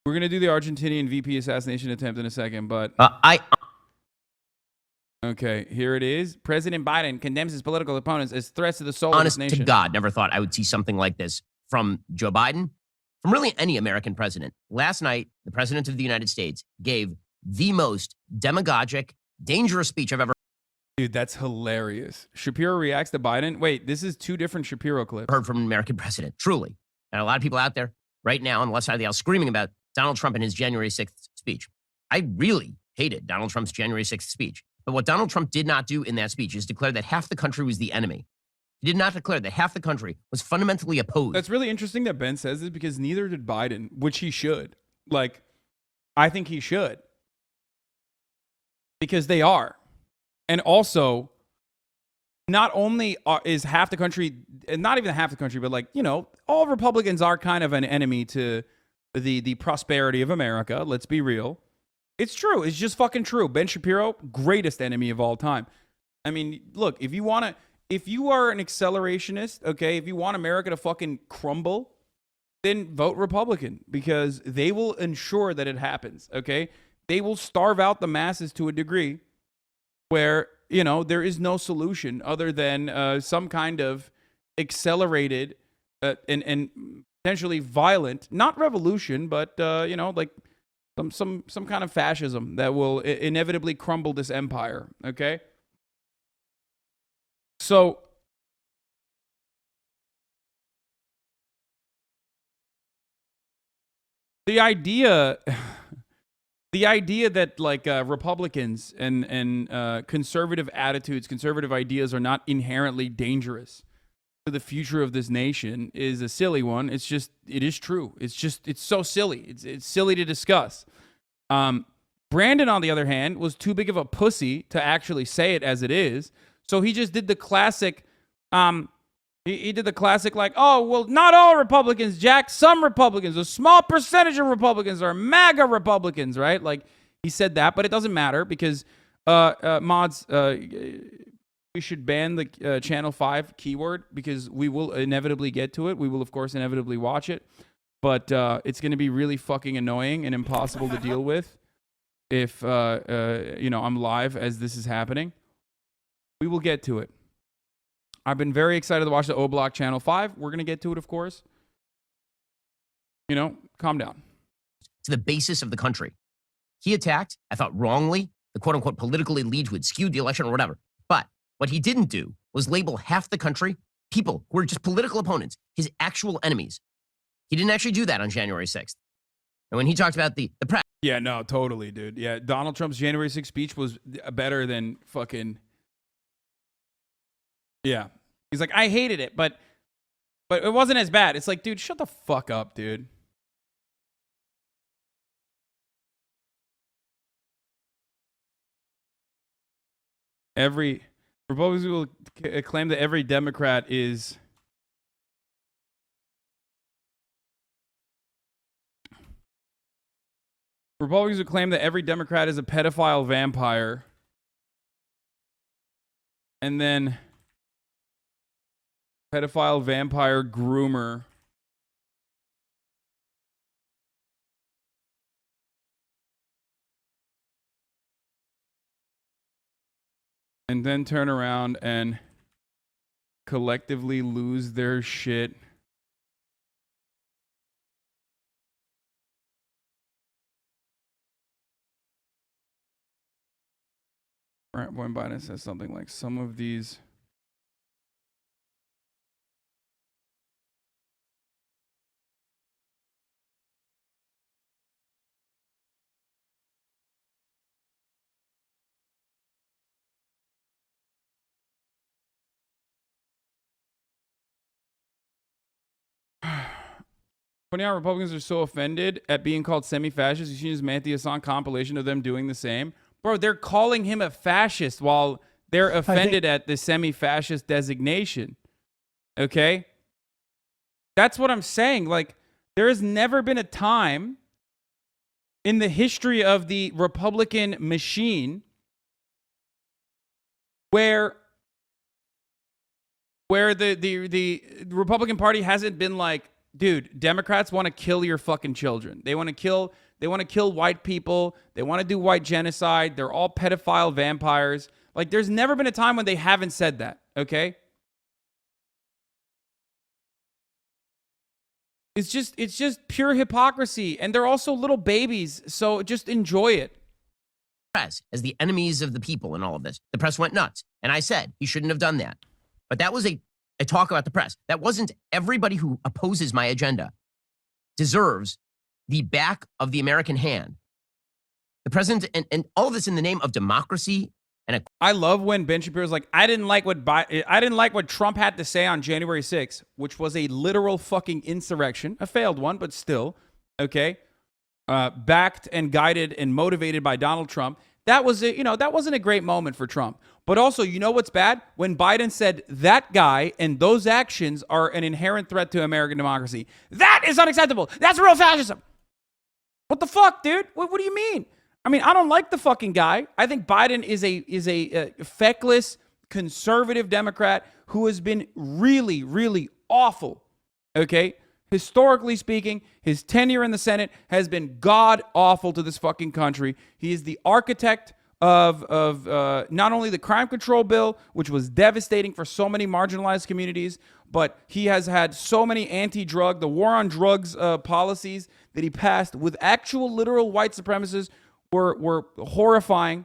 We're going to do the Argentinian VP assassination attempt in a second, but... Okay, here it is. President Biden condemns his political opponents as threats to the soul of this nation. Honest to God, never thought I would see something like this from Joe Biden, from really any American president. Last night, the president of the United States gave the most demagogic, dangerous speech I've ever Dude, that's hilarious. Shapiro reacts to Biden. Wait, this is two different Shapiro clips. heard from an American president, truly. And a lot of people out there right now on the left side of the aisle screaming about Donald Trump and his January 6th speech. I really hated Donald Trump's January 6th speech. But what Donald Trump did not do in that speech is declare that half the country was the enemy. He did not declare that half the country was fundamentally opposed. That's really interesting that Ben says this because neither did Biden, which he should. Like, I think he should. Because they are. And also, not only is half the country, and not even half the country, but like, you know, all Republicans are kind of an enemy to the prosperity of America. Let's be real. It's true. It's just fucking true. Ben Shapiro, greatest enemy of all time. I mean, look, if you are an accelerationist, okay, if you want America to fucking crumble, then vote Republican because they will ensure that it happens, okay? They will starve out the masses to a degree where, you know, there is no solution other than some kind of accelerated and potentially violent, not revolution, but, you know, like, some kind of fascism that will inevitably crumble this empire, okay? So the idea that like Republicans and conservative attitudes, conservative ideas are not inherently dangerous to the future of this nation is a silly one. It is true. It's so silly. It's silly to discuss. Brandon, on the other hand, was too big of a pussy to actually say it as it is. So he just did the classic, he did the classic like, oh, well, not all Republicans, Jack. Some Republicans, a small percentage of Republicans are MAGA Republicans, right? Like he said that, but it doesn't matter because mods, we should ban the Channel 5 keyword because we will inevitably get to it. We will, of course, inevitably watch it. But it's going to be really fucking annoying and impossible to deal with if, you know, I'm live as this is happening. We will get to it. I've been very excited to watch the O-Block Channel 5. We're going to get to it, of course. You know, calm down. To the basis of the country. He attacked, I thought wrongly, the quote-unquote political elite who had skewed the election or whatever. But what he didn't do was label half the country, people who were just political opponents, his actual enemies. He didn't actually do that on January 6th. And when he talked about the press. Yeah, no, totally, dude. Yeah, Donald Trump's January 6th speech was better than fucking... Yeah. He's like, I hated it, but it wasn't as bad. It's like, dude, shut the fuck up, dude. Republicans will claim that every Democrat is... Republicans will claim that every Democrat is a pedophile vampire. And then... pedophile vampire groomer. And then turn around and collectively lose their shit. When Biden says something like, some of these... Funny how Republicans are so offended at being called semi-fascist. You've seen his Matthew Hassan compilation of them doing the same. Bro, they're calling him a fascist while they're offended at the semi-fascist designation. Okay? That's what I'm saying. Like, there has never been a time in the history of the Republican machine where the Republican Party hasn't been like dude, Democrats want to kill your fucking children. They want to kill white people. They want to do white genocide. They're all pedophile vampires. Like, there's never been a time when they haven't said that, okay? It's just pure hypocrisy, and they're also little babies, so just enjoy it. Press as the enemies of the people in all of this. The press went nuts. And I said he shouldn't have done that. But that was a talk about the press. That wasn't everybody who opposes my agenda deserves the back of the American hand. The president and all of this in the name of democracy. And I love when Ben Shapiro's like, I didn't like what Trump had to say on January 6th, which was a literal fucking insurrection, a failed one, but still, okay? Backed and guided and motivated by Donald Trump. That wasn't a great moment for Trump. But also, you know what's bad? When Biden said that guy and those actions are an inherent threat to American democracy. That is unacceptable. That's real fascism. What the fuck, dude? What do you mean? I mean, I don't like the fucking guy. I think Biden is a feckless conservative Democrat who has been really, really awful. Okay? Historically speaking, his tenure in the Senate has been god awful to this fucking country. He is the architect of not only the crime control bill, which was devastating for so many marginalized communities, but he has had so many anti-drug, the war on drugs policies that he passed with actual literal white supremacists were horrifying.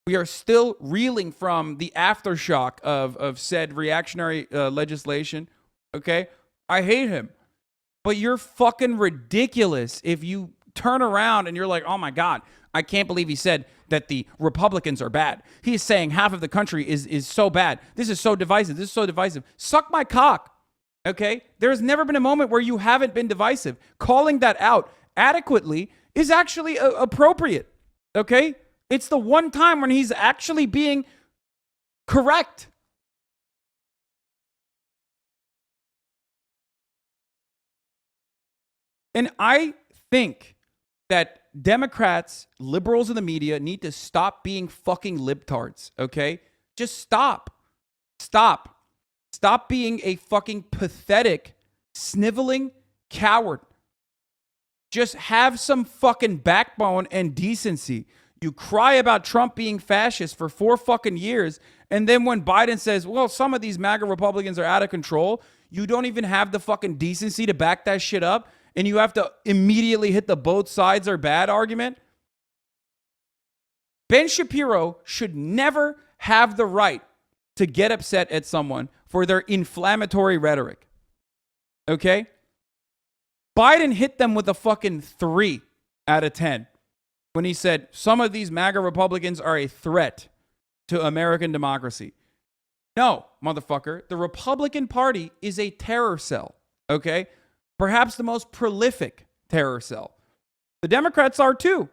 We are still reeling from the aftershock of said reactionary legislation. Okay? I hate him. But you're fucking ridiculous if you turn around and you're like, oh my God, I can't believe he said that the Republicans are bad. He's saying half of the country is so bad. This is so divisive. This is so divisive. Suck my cock. Okay? There's never been a moment where you haven't been divisive. Calling that out adequately is actually appropriate. Okay? It's the one time when he's actually being correct. And I think that Democrats, liberals in the media need to stop being fucking libtards, okay? Just stop. Stop. Stop being a fucking pathetic, sniveling coward. Just have some fucking backbone and decency. You cry about Trump being fascist for 4 fucking years, and then when Biden says, well, some of these MAGA Republicans are out of control, you don't even have the fucking decency to back that shit up. And you have to immediately hit the both sides are bad argument. Ben Shapiro should never have the right to get upset at someone for their inflammatory rhetoric. Okay? Biden hit them with a fucking 3 out of 10 when he said some of these MAGA Republicans are a threat to American democracy. No, motherfucker. The Republican Party is a terror cell. Okay? Perhaps the most prolific terror cell. The Democrats are too.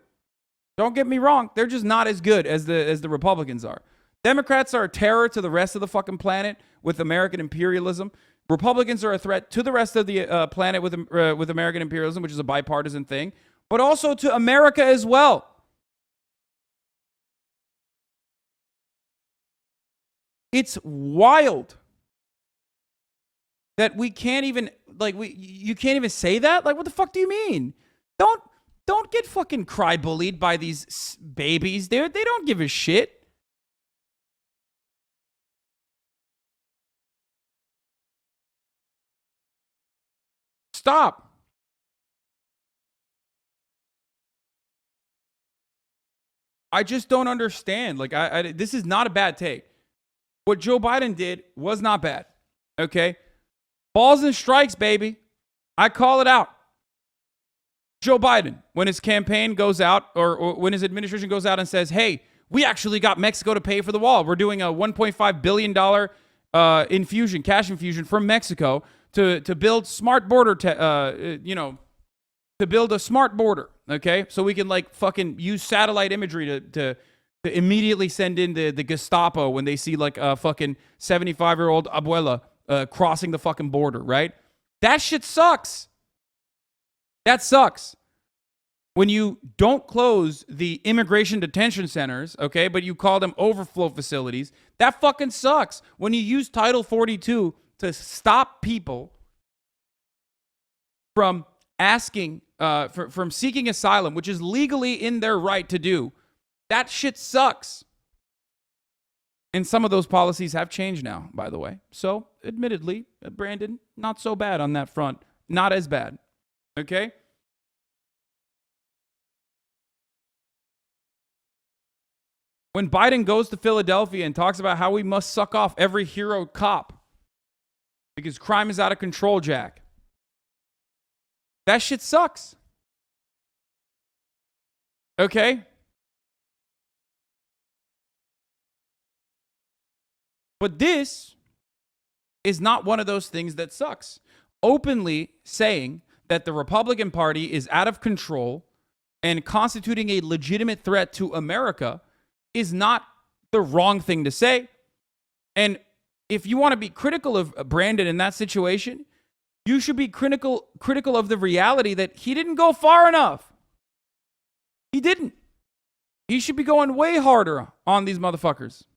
Don't get me wrong. They're just not as good as the Republicans are. Democrats are a terror to the rest of the fucking planet with American imperialism. Republicans are a threat to the rest of the planet with American imperialism, which is a bipartisan thing, but also to America as well. It's wild that we can't even you can't even say that. Like, what the fuck do you mean? Don't get fucking cry bullied by these babies, dude. They don't give a shit. Stop. I just don't understand. Like, this is not a bad take. What Joe Biden did was not bad. Okay? Balls and strikes, baby. I call it out. Joe Biden, when his campaign goes out or when his administration goes out and says, hey, we actually got Mexico to pay for the wall. We're doing a $1.5 billion cash infusion from Mexico to build smart border, to build a smart border, okay? So we can like fucking use satellite imagery to immediately send in the Gestapo when they see like a fucking 75-year-old abuela crossing the fucking border, right? That shit sucks. That sucks. When you don't close the immigration detention centers, okay, but you call them overflow facilities, that fucking sucks. When you use Title 42 to stop people from asking, from seeking asylum, which is legally in their right to do. That shit sucks. And some of those policies have changed now, by the way. So, admittedly, Brandon, not so bad on that front. Not as bad. Okay? When Biden goes to Philadelphia and talks about how we must suck off every hero cop because crime is out of control, Jack. That shit sucks. Okay? But this is not one of those things that sucks. Openly saying that the Republican Party is out of control and constituting a legitimate threat to America is not the wrong thing to say. And if you want to be critical of Brandon in that situation, you should be critical of the reality that he didn't go far enough. He didn't. He should be going way harder on these motherfuckers.